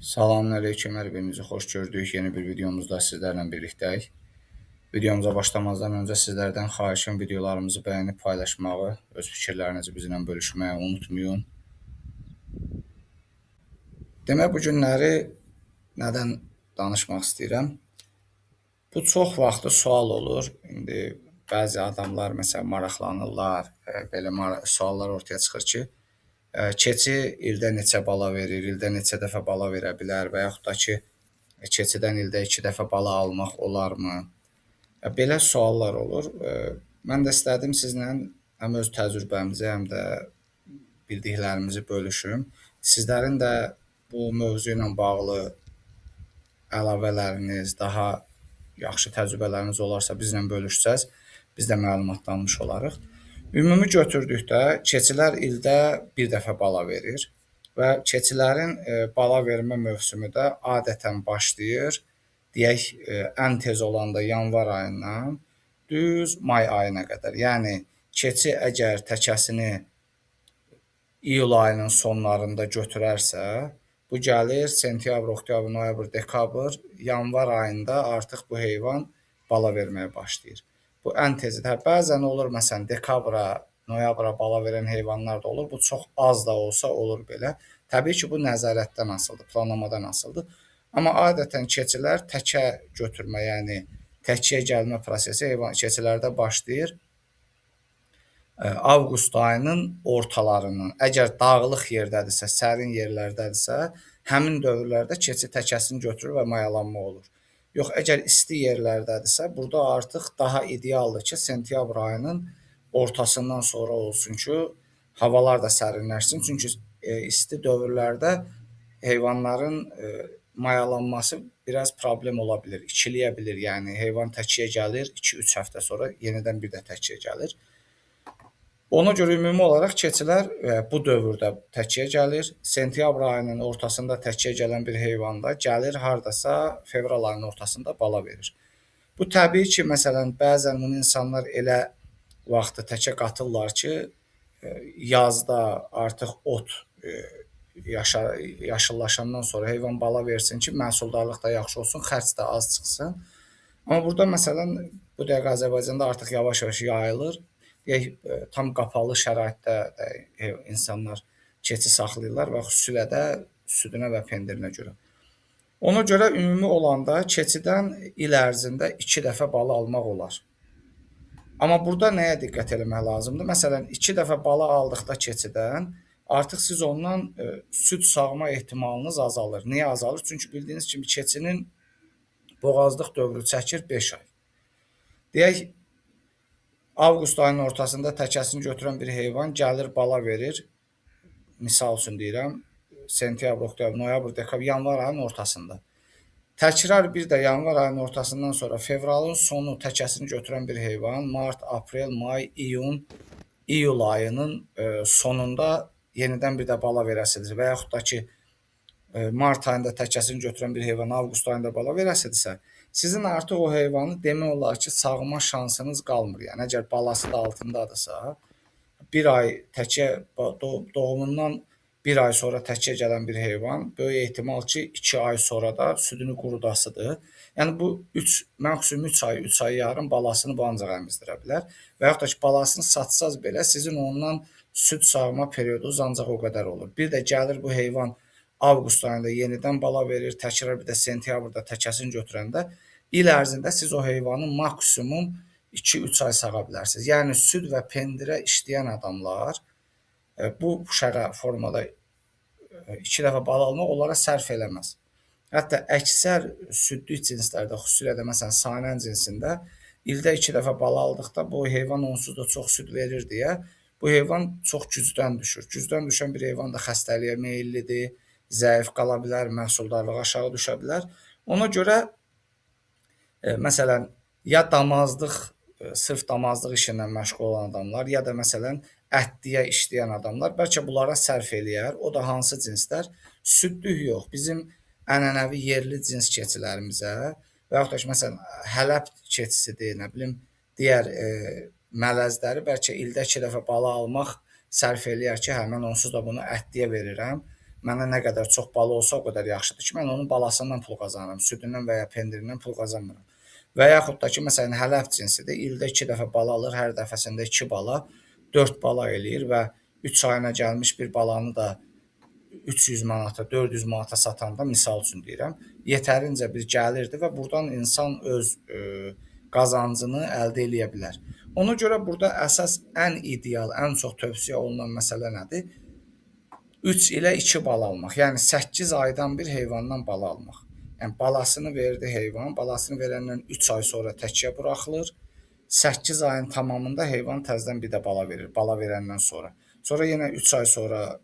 Salamünaleyküm, hər birinizi xoş gördük. Yeni bir videomuzda sizlərlə birlikdəyik. Videomuza başlamazdan öncə sizlərdən xahişim videolarımızı bəyənib paylaşmağı, öz fikirlərinizi bizimlə bölüşməyi unutmayın. Demək, bu günləri nədən danışmaq istəyirəm? Bu çox vaxtı sual olur. İndi bəzi adamlar məsələn maraqlanırlar, belə suallar ortaya çıxır ki, keçi ildə neçə bala verir, ildə neçə dəfə bala verə bilər və yaxud da ki, keçidən ildə 2 dəfə bala almaq olarmı? Belə suallar olur. Mən də istədim sizlə həm öz təcrübəmizi, həm də bildiklərimizi bölüşüm. Sizlərin də bu mövzu ilə bağlı əlavələriniz, daha yaxşı təcrübələriniz olarsa bizlə bölüşsəz, biz də məlumatlanmış olarıq. Ümumi götürdükdə keçilər ildə bir dəfə bala verir və keçilərin bala vermə mövsümü də adətən başlayır, deyək, ən tez olanda yanvar ayından düz may ayına qədər. Yəni, keçi əgər təkəsini iyul ayının sonlarında götürərsə, bu gəlir sentyabr, oktyabr, noyabr, dekabr, yanvar ayında artıq bu heyvan bala verməyə başlayır. Bu ən tezidir. Bəzən olur, məsələn, dekabra, noyabra bala verən heyvanlar da olur. Bu çox az da olsa olur belə. Təbii ki, bu nəzarətdən asılıdır, planlamadan asılıdır. Amma adətən keçilər təkə götürmə, yəni təkiyə gəlmə prosesi keçilərdə başlayır avqust ayının ortalarından. Əgər dağlıq yerdədirsə, sərin yerlərdədirsə, həmin dövrlərdə keçi təkəsini götürür və mayalanma olur. Yox, əgər isti yerlərdədirsə, burada artıq daha idealdır ki, sentyabr ayının ortasından sonra olsun ki, havalar da sərinləşsin. Çünki isti dövrlərdə heyvanların mayalanması biraz problem ola bilir, ikiliyə bilir. Yəni, heyvan təkiyə gəlir, 2-3 həftə sonra yenidən bir də təkiyə gəlir. Ona görə ümumi olaraq keçilər bu dövrdə təkiyə gəlir. Sentyabr ayının ortasında təkiyə gələn bir heyvan da gəlir hardasa fevral ayının ortasında bala verir. Bu təbii ki, məsələn, bəzən bunu insanlar elə vaxtı təkə qatırlar ki, yazda artıq ot yaşıllaşandan sonra heyvan bala versin ki, məhsuldarlıq da yaxşı olsun, xərc də az çıxsın. Amma burada məsələn, bu dəqiqə Azərbaycanda artıq yavaş-yavaş yayılır. Tam qapalı şəraitdə insanlar keçi saxlayırlar və xüsusilə də südünə və pendirinə görə. Ona görə ümumi olanda keçidən il ərzində 2 dəfə bala almaq olar. Amma burada nəyə diqqət eləmək lazımdır? Məsələn, 2 dəfə bala aldıqda keçidən artıq siz ondan süd sağma ehtimalınız azalır. Niyə azalır? Çünki bildiyiniz kimi keçinin boğazlıq dövrü çəkir 5 ay. Deyək, avqust ayının ortasında təkəsini götürən bir heyvan gəlir, bala verir. Misal üçün deyirəm, sentyabr, oktyabr, noyabr, dekabr, yanvar ayının ortasında. Təkrar bir də yanvar ayının ortasından sonra fevralın sonu təkəsini götürən bir heyvan mart, aprel, may, iyul ayının sonunda yenidən bir də bala verəsidir. Və yaxud da ki, mart ayında təkəsini götürən bir heyvan avqust ayında bala verəsidirsə, sizin artıq o heyvanı demək olar ki, sağma şansınız qalmır. Yəni, əgər balası da altındadırsa, bir ay təkiyə, doğumundan bir ay sonra təkiyə gələn bir heyvan, böyük ehtimal ki, 2 ay sonra da südünü qurudasıdır. Yəni, bu maksimum 3 ay, 3 ay yarım balasını bu ancaq əmizdirə bilər. Və yaxud da ki, balasını satsaz belə sizin ondan süd sağma periyodunuz ancaq o qədər olur. Bir də gəlir bu heyvan avqust ayında yenidən bala verir, təkrar bir də sentyabrda təkəsini götürəndə il ərzində siz o heyvanı maksimum 2-3 ay sağa bilərsiniz. Yəni, süd və pendirə işləyən adamlar bu formada 2 dəfə bala almaq onlara sərf eləməz. Hətta əksər südlü cinslərdə, xüsusilə də məsələn sanən cinsində ildə 2 dəfə bala aldıqda bu heyvan onsuz da çox süd verir deyə bu heyvan çox gücdən düşür. Gücdən düşən bir heyvan da xəstəliyə meyillidir, zəif qala bilər, məhsuldarlığı aşağı düşə bilər. Ona görə məsələn, ya damazlıq, sırf damazlıq işindən məşğul olan adamlar, ya da məsələn, ətliyə işləyən adamlar bəlkə bunlara sərf eləyər. O da hansı cinslər? Südlük yox. Bizim ənənəvi yerli cins keçilərimizə və yaxud da ki, məsələn, Hələb keçisidir, nə bilim, digər mələzləri bəlkə ildə 2 dəfə bala almaq sərf eləyər ki, mən onsuz da bunu ətliyə verirəm. mənə nə qədər çox bala olsa o qədər yaxşıdır ki, mən onun balasından pul qazanıram, südündən və ya pendirindən pul qazanmıram. Və yaxud da ki, məsələn, hələf cinsidir, ildə 2 dəfə bala alır, hər dəfəsində 2 bala, 4 bala eləyir və 3 ayına gəlmiş bir balanı da 300 manata, 400 manata satanda misal üçün deyirəm, yetərincə bir gəlirdir və burdan insan öz qazancını əldə eləyə bilər. Ona görə burada əsas ən ideal, ən çox tövsiyə olunan məsələ nədir? 3 ilə 2 bala almaq. Yəni 8 aydan bir heyvandan bala almaq. Yəni balasını verdi heyvan, balasını verəndən 3 ay sonra təkcə buraxılır. 8 ayın tamamında heyvan təzədən bir də bala verir, bala verəndən sonra. Sonra yenə 3 ay sonra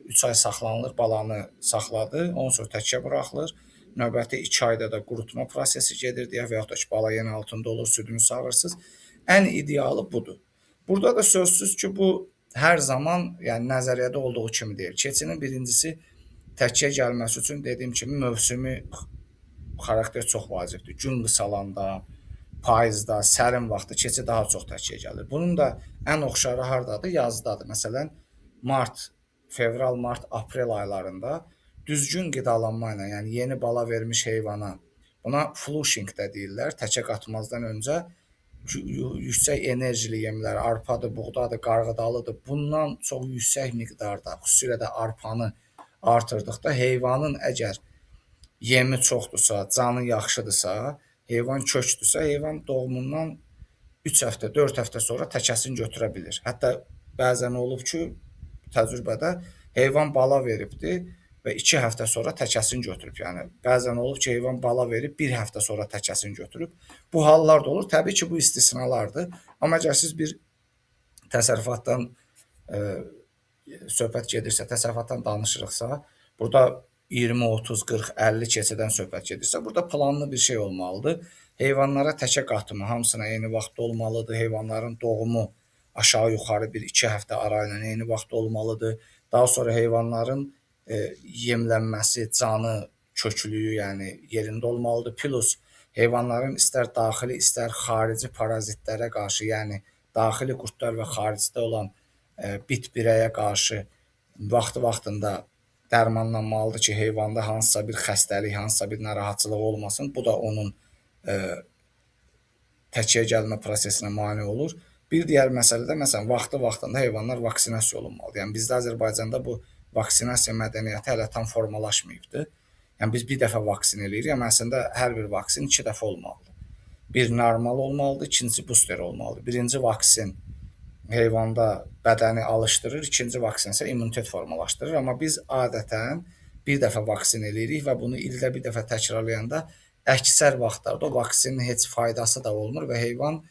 3 ay saxlanılır, balanı saxladı, ondan sonra təkcə buraxılır. Növbəti 2 ayda da qurutma prosesi gedir deyə və yaxud da ki, bala yenə altında olur, südünü sağırsınız. Ən idealı budur. Burada da sözsüz ki, bu hər zaman, yəni nəzəriyyədə olduğu kimi deyil. Keçinin birincisi təkcə gəlməsi üçün dediyim kimi mövsümü xarakter çox vacibdir. Gün qısalanda, payızda, sərin vaxtı keçi daha çox təkcə gəlir. Bunun da ən oxşarı hardadır? Yazdadır. Məsələn, mart, fevral, mart, aprel aylarında düzgün qidalanma ilə, yəni yeni bala vermiş heyvana, buna flushing də deyirlər, təkə qatmazdan öncə yüksək enerjili yemlər, arpadır, buğdadır, qarğıdalıdır, bundan çox yüksək miqdarda, xüsusilə də arpanı artırdıqda heyvanın əgər yemi çoxdursa, canı yaxşıdırsa, heyvan kökdürsə, heyvan doğumundan 3 həftə, 4 həftə sonra təkəsini götürə bilir. Hətta bəzən olub ki, təcrübədə heyvan bala veribdi və 2 həftə sonra təkəsini götürüb. Yəni bəzən olub ki, heyvan bala verib 1 həftə sonra təkəsini götürüb. Bu hallar da olur. Təbii ki, bu istisnalardır. Amma əgər siz bir təsərrüfatdan söhbət gedirsə, təsərrüfatdan danışırıqsa, burada 20, 30, 40, 50 keçidən söhbət gedirsə, burada planlı bir şey olmalıdır. Heyvanlara təkə qatımı hamısına eyni vaxtda olmalıdır. Heyvanların doğumu aşağı-yuxarı bir 2 həftə arayla eyni vaxtda olmalıdır. Daha sonra heyvanların yemlənməsi, canı, köklüyü, yəni yerində olmalıdır. Plus heyvanların istər daxili, istər xarici parazitlərə qarşı, yəni daxili qurdlar və xaricdə olan bit birəyə qarşı vaxtı-vaxtında dərmanlanmalıdır ki, heyvanda hansısa bir xəstəlik, hansısa bir narahatçılıq olmasın. Bu da onun təkiyə gəlmə prosesinə mane olur. Bir digər məsələ də, məsələn, vaxtı-vaxtında heyvanlar vaksinasiya olunmalıdır. Yəni bizdə Azərbaycanda bu vaksinasiya mədəniyyəti hələ tam formalaşmayıbdır. Yəni biz bir dəfə vaksin eləyirik, amma əslində hər bir vaksin 2 dəfə olmalıdır. Bir normal olmalıdır, ikincisi booster olmalıdır. Birinci vaksin heyvanda bədəni alışdırır, ikinci vaksin isə immunitet formalaşdırır. Amma biz adətən bir dəfə vaksin eləyirik və bunu ildə bir dəfə təkrarlayanda əksər vaxtlarda o vaksinin heç faydası da olmur və heyvan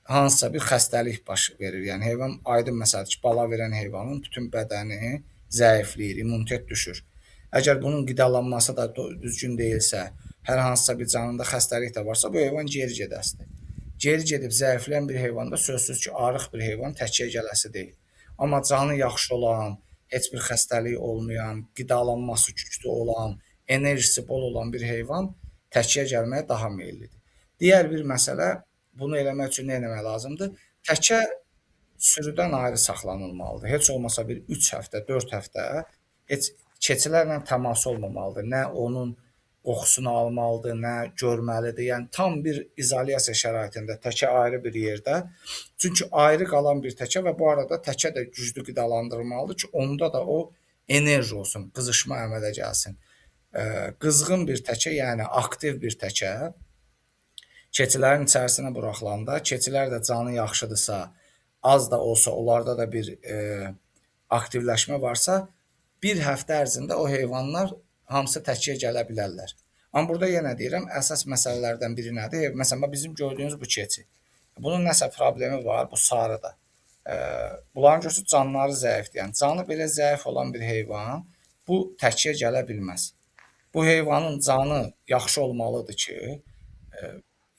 hansısa bir xəstəlik baş verir. Yəni heyvan aydın məsələdir ki, bala verən heyvanın bütün bədəni zəifləyir, immunitet düşür. Əgər bunun qidalanması da düzgün deyilsə, hər hansısa bir canında xəstəlik də varsa, bu heyvan geri gedəsidir. Geri gedib zəifləyən bir heyvanda sözsüz ki, arıq bir heyvan təkiyə gələsi deyil. Amma canı yaxşı olan, heç bir xəstəliyi olmayan, qidalanması güclü olan, enerjisi bol olan bir heyvan təkiyə gəlməyə daha meyillidir. Digər bir məsələ, bunu eləmək üçün nə etmək lazımdır? Təkə sürüdən ayrı saxlanılmalıdır. Heç olmasa bir 3 həftə, 4 həftə heç keçilərlə təmas olmamalıdır. Nə onun qoxusunu almalıdır, nə görməlidir. Yəni tam bir izolyasiya şəraitində təkə ayrı bir yerdə. Çünki ayrı qalan bir təkə və bu arada təkə də güclü qidalandırılmalıdır ki, onda da o enerji olsun, qızışma əmələ gəlsin. Qızğın bir təkə, yəni aktiv bir təkə keçilərin içərisinə buraxılanda, keçilər də canı yaxşıdırsa, az da olsa onlarda da bir aktivləşmə varsa, bir həftə ərzində o heyvanlar hamısı təkiyə gələ bilərlər. Amma burada yenə deyirəm, əsas məsələlərdən biri nədir? Məsələn, bizim gördüyünüz bu keçi. Bunun nəsə problemi var, bu sarıda. Bunların görürsünüz, canları zəifdir. Yəni, canı belə zəif olan bir heyvan bu təkiyə gələ bilməz. Bu heyvanın canı yaxşı olmalıdır ki,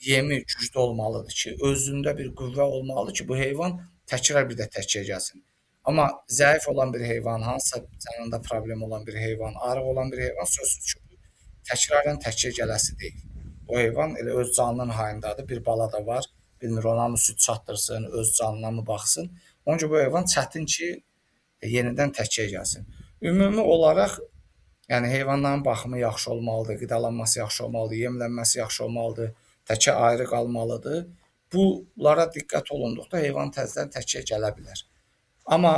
yemi güclü olmalıdır ki, özündə bir qüvvə olmalıdır ki, bu heyvan təkrar bir də təkiyə gəlsin. Amma zəif olan bir heyvan, hansısa canında problem olan bir heyvan, arıq olan bir heyvan sözsüz ki, təkrarən təkiyə gələsi deyil. O heyvan elə öz canının hayındadır, bir bala da var, bilmir ona mı süd çatdırsın, öz canına mı baxsın. Onun üçün bu heyvan çətin ki, yenidən təkiyə gəlsin. Ümumi olaraq yəni heyvanların baxımı yaxşı olmalıdır, qidalanması yaxşı olmalıdır, yemlənməsi yaxşı olmalıdır, təkə ayrı qalmalıdır. Bunlara diqqət olunduqda heyvan təzədən təkiyə gələ bilər. Amma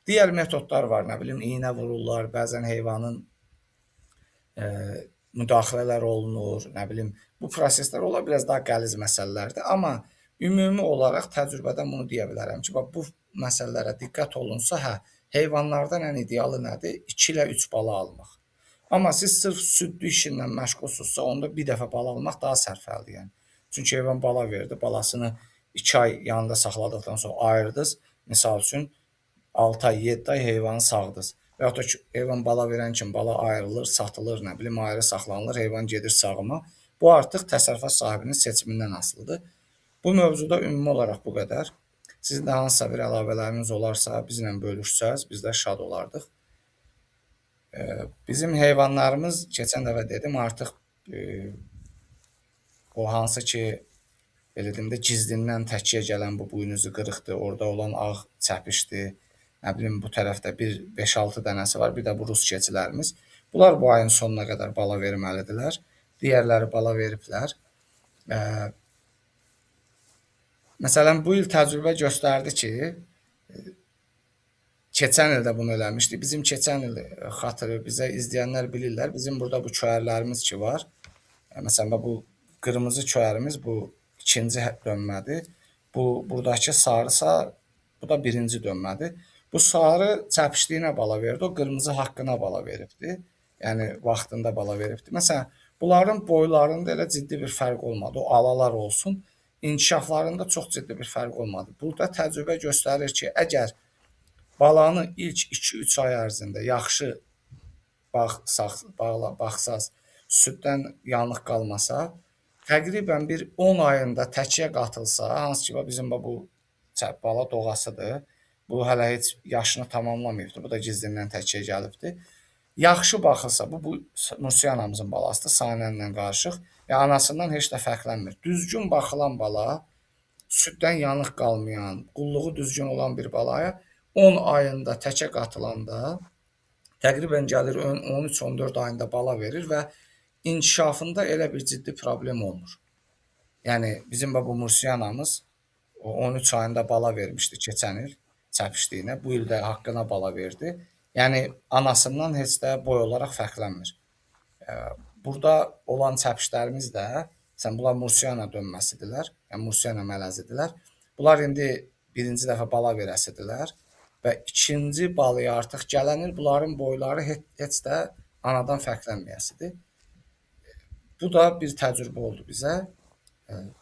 digər metodlar var, nə bilim, iynə vururlar, bəzən heyvanın müdaxilələr olunur, nə bilim, bu proseslər ola biraz daha qəliz məsələlərdir. Amma ümumi olaraq təcrübədən bunu deyə bilərəm ki, bax bu məsələlərə diqqət olunsa, hə, heyvanlardan ən idealı nədir? 2 ilə 3 bala almaq. Amma siz sırf südlü işinlə məşğulsunuzsa, onda bir dəfə bala almaq daha sərfəlidir yəni. Çünki heyvan bala verdi, balasını 2 ay yanında saxladıqdan sonra ayırdınız. Misal üçün 6 ay, 7 ay heyvanı sağdınız. Və yaxud da ki, heyvan bala verən kimi bala ayrılır, satılır, nə bilim, ayrı saxlanılır, heyvan gedir sağıma. Bu artıq təsərrüfat sahibinin seçimindən asılıdır. Bu mövzuda ümumi olaraq bu qədər. Sizin də hansısa bir əlavələriniz olarsa, bizlə bölüşsəz, biz də şad olardıq. Bizim heyvanlarımız, keçən dəfə dedim, artıq o hansı ki, belə deyim də, gizlindən təkiyə gələn bu buynuzu qırıqdır, orada olan ağ çəpişdir, nə bilim, bu tərəfdə bir 5-6 dənəsi var, bir də bu rus keçilərimiz. Bunlar bu ayın sonuna qədər bala verməlidirlər. Digərləri bala veriblər. Məsələn, bu il təcrübə göstərdi ki, keçən il də bunu eləmişdik. Bizim keçən il xatırı bizə izləyənlər bilirlər. Bizim burada bu çöyərlərimiz ki var. Məsələn, bu qırmızı çöyərimiz bu ikinci dönmədir. Buradakı sarısa bu da birinci dönmədir. Bu sarı çəpişdiyinə bala verdi, o qırmızı haqqına bala veribdi. Yəni vaxtında bala veribdi. Məsələn, bunların boylarında elə ciddi bir fərq olmadı. O alalar olsun, inkişaflarında çox ciddi bir fərq olmadı. Burada təcrübə göstərir ki, əgər balanı ilk 2-3 ay ərzində yaxşı baxsaz, süddən yanıq qalmasa, təqribən bir 10 ayında təkiyə qatılsa, hansı ki, bizim bu bala doğasıdır, bu hələ heç yaşını tamamlamayıbdır, bu da gizlindən təkiyə gəlibdir. Yaxşı baxılsa, bu Mursiyanamızın balasıdır, Sanənlə qarışıq və anasından heç də fərqlənmir. Düzgün baxılan bala, süddən yanıq qalmayan, qulluğu düzgün olan bir balaya 10 ayında təkə qatılanda təqribən gəlir 13-14 ayında bala verir və inkişafında elə bir ciddi problem olmur. Yəni bizim bu Mursiyanamız 13 ayında bala vermişdi keçən il çəpişdiyinə, bu il də haqqına bala verdi. Yəni anasından heç də boy olaraq fərqlənmir. Burada olan çəpişlərimiz də, bunlar Mursiyana dönməsidirlər, yəni Mursiyana mələzidirlər. Bunlar indi birinci dəfə bala verəsidirlər və ikinci balıya artıq gələn il bunların boyları heç də anadan fərqlənməyəsidir. Bu da bir təcrübə oldu bizə.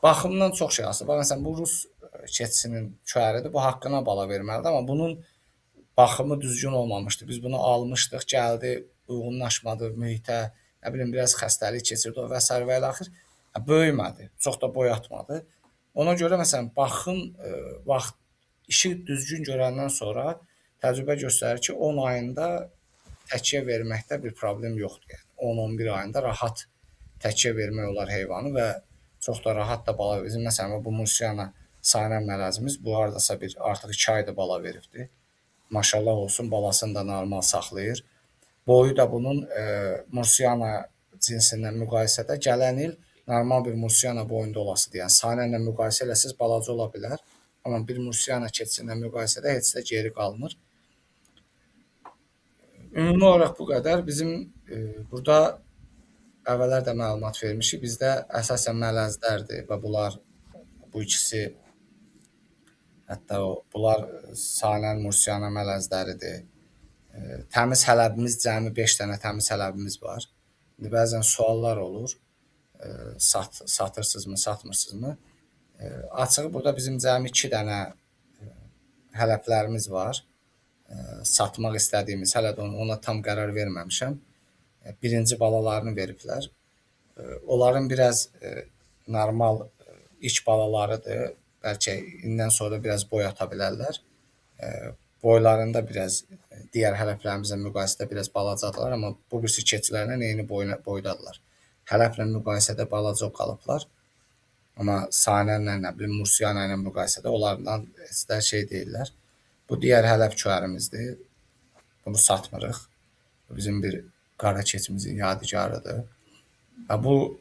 Baxımdan çox şey asılı. Məsələn, bu rus keçisinin çöyəridir, bu haqqına bala verməlidir, amma bunun baxımı düzgün olmamışdı. Biz bunu almışdıq, gəldi, uyğunlaşmadı mühitə, nə bilim, biraz xəstəlik keçirdi və s. və ilaxır. Böyümədi, çox da boy atmadı. Ona görə, məsələn, baxım vaxt işi düzgün görəndən sonra təcrübə göstərir ki, 10 ayında təkiyə verməkdə bir problem yoxdur. Yəni 10-11 ayında rahat təkiyə vermək olar heyvanı və çox da rahat da bala verir. Məsələn, bu Mursiyana Sanən mələzimiz bu hardasa bir artıq 2 ayda bala veribdi. Maşallah olsun, balasını da normal saxlayır. Boyu da bunun Mursiyana cinsindən müqayisədə gələn il normal bir Mursiyana boyunda olasıdır. Yəni Sanənlə müqayisə eləsəz balaca ola bilər. Amma bir Mursiyana keçisindən müqayisədə heç də geri qalmır. Ümumi olaraq bu qədər. Bizim burada əvvəllər də məlumat vermişik. Bizdə əsasən mələzlərdir və bunlar, bu ikisi, hətta bunlar Sanən, Mursiyana mələzləridir. Təmiz hələbimiz, cəmi 5 dənə təmiz hələbimiz var. Bəzən suallar olur, satırsınızmı, satmırsınızmı? Açığı burada bizim cəmi 2 dənə hələblərimiz var. Satmaq istədiyimiz, hələ də ona tam qərar verməmişəm. Birinci balalarını veriblər. Onların biraz normal ilk balalarıdır. Bəlkə indən sonra biraz boy ata bilərlər. Boylarında biraz digər hələblərimizlə müqayisədə biraz balacadırlar, amma bu birisi keçilərlə eyni boydadırlar. Hələblə müqayisədə balaca qalıblar. Amma Sanənlə, nə bilim, Mursiyana ilə müqayisədə onlardan heç də şey deyirlər. Bu digər hələb çöyərimizdir. Bunu satmırıq. Bizim bir qara keçimizin yadigarıdır. Bu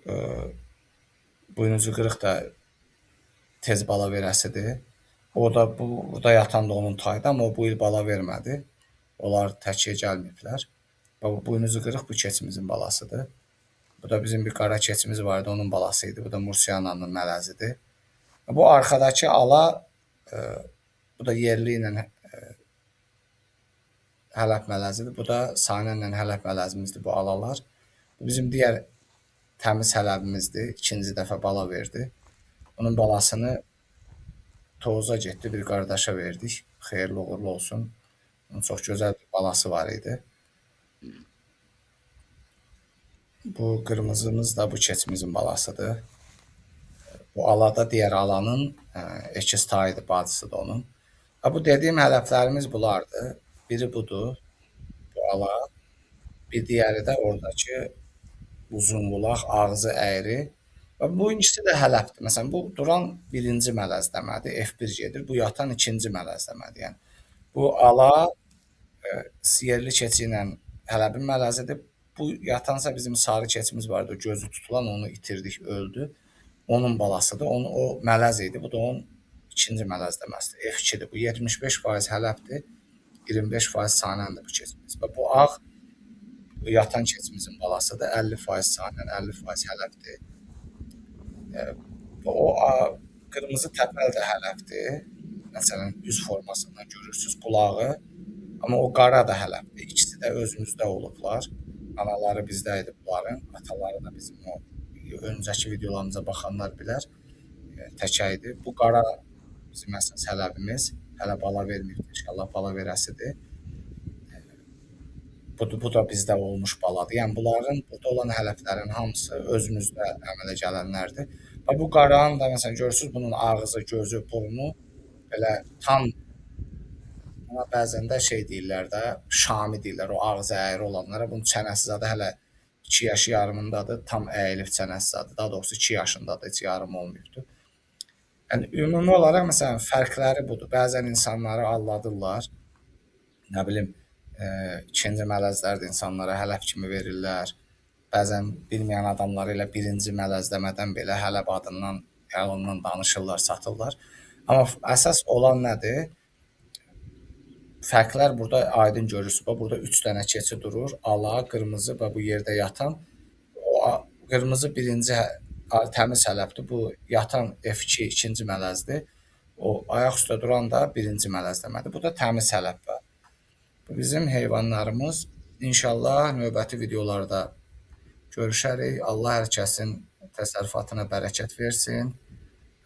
buynuzu qırıq da tez bala verəsidir. O da burada yatan da onun tayıdır, amma o bu il bala vermədi. Onlar təkiyə gəlməyiblər. Bu buynuzu qırıq bu keçimizin balasıdır. Bu da bizim bir qara keçimiz vardı, onun balasıydı. Bu da Mursiyananın mələzidir. Bu arxadakı ala bu da yerli ilə hələb mələzidir. Bu da Saniyyə ilə hələb mələzimizdir bu alalar. Bu bizim digər təmiz hələbimizdir. İkinci dəfə bala verdi. Onun balasını Tovuza getdi, bir qardaşa verdik. Xeyirli uğurlu olsun. Onun çox gözəl bir balası var idi. Bu qırmızımız da bu keçimizin balasıdır. Bu ala da digər alanın əkiz tayıdır, bacısıdır onun. Bu dediyim hələflərimiz bunlardır. Biri budur, bu ala. Bir digəri də oradakı uzun qulaq, ağzı əyri. Bu ikisi də hələfdir. Məsələn, bu duran birinci mələzləmədir, F1 gedir. Bu yatan ikinci mələzləmədir. Yəni, bu ala yerli keçi ilə hələbin mələzidir. Bu yatansa bizim sarı keçimiz vardı, gözü tutulan, onu itirdik, öldü. Onun balasıdır. O mələz idi. Bu da onun ikinci mələzləməsidir. F2-dir. Bu 75% hələbdir. 25% saniyədir bu keçimiz. Bu ağ yatan keçimizin balasıdır. 50% saniyən, 50% hələbdir. O qırmızı təpəl də hələbdir. Məsələn, üz formasından görürsünüz qulağı. Amma o qara da hələbdir. İkisi də özümüzdə olublar. Anaları bizdə idi bunların. Ataları da bizim o öncəki videolarımıza baxanlar bilər. Təkə idi. Bu qara bizim əsas hələbimiz. Hələ bala verməyibdir. İnşallah bala verəsidir. Bu da bizdə olmuş baladır. Yəni bunların burada olan hələflərin hamısı özümüzdə əmələ gələnlərdir. Bu qaranın da məsələn görürsüz bunun ağzı, gözü, burnu belə tam ona bəzən də şey deyirlər də, Şami deyirlər o ağzı əyri olanlara. Bunun çənəsi zadı hələ 2 yaşı yarımındadır. Tam əyilib çənəsi zadı. Daha doğrusu 2 yaşındadır, heç yarım olmayıbdır. Yəni ümumi olaraq məsələn fərqləri budur. Bəzən insanları aldadırlar. Nə bilim ikinci mələzlər də insanlara hələb kimi verirlər. Bəzən bilməyən adamları ilə birinci mələzləmədən belə hələb adından, yalandan danışırlar, satırlar. Amma əsas olan nədir? Fərqlər burada aydın görürsünüz. Burada 3 dənə keçi durur. Ala, qırmızı və bu yerdə yatan. O qırmızı birinci təmiz hələbdir. Bu yatan F2 ikinci mələzdir. O ayaq üstə duran da birinci mələzləmədir. Bu da təmiz hələb var. Bu bizim heyvanlarımız. İnşallah növbəti videolarda görüşərik. Allah hər kəsin təsərrüfatına bərəkət versin.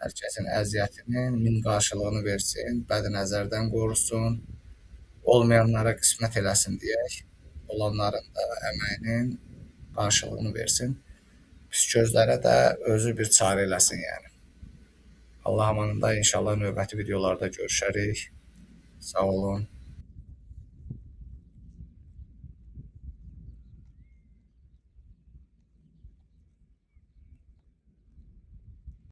Hər kəsin əziyyətinin min qarşılığını versin. Bəd nəzərdən qorusun. Olmayanlara qismət eləsin deyək. Olanların da əməyinin qarşılığını versin. Pis gözlərə də özü bir çarə eləsin yəni. Allah amanında inşallah növbəti videolarda görüşərik. Sağ olun.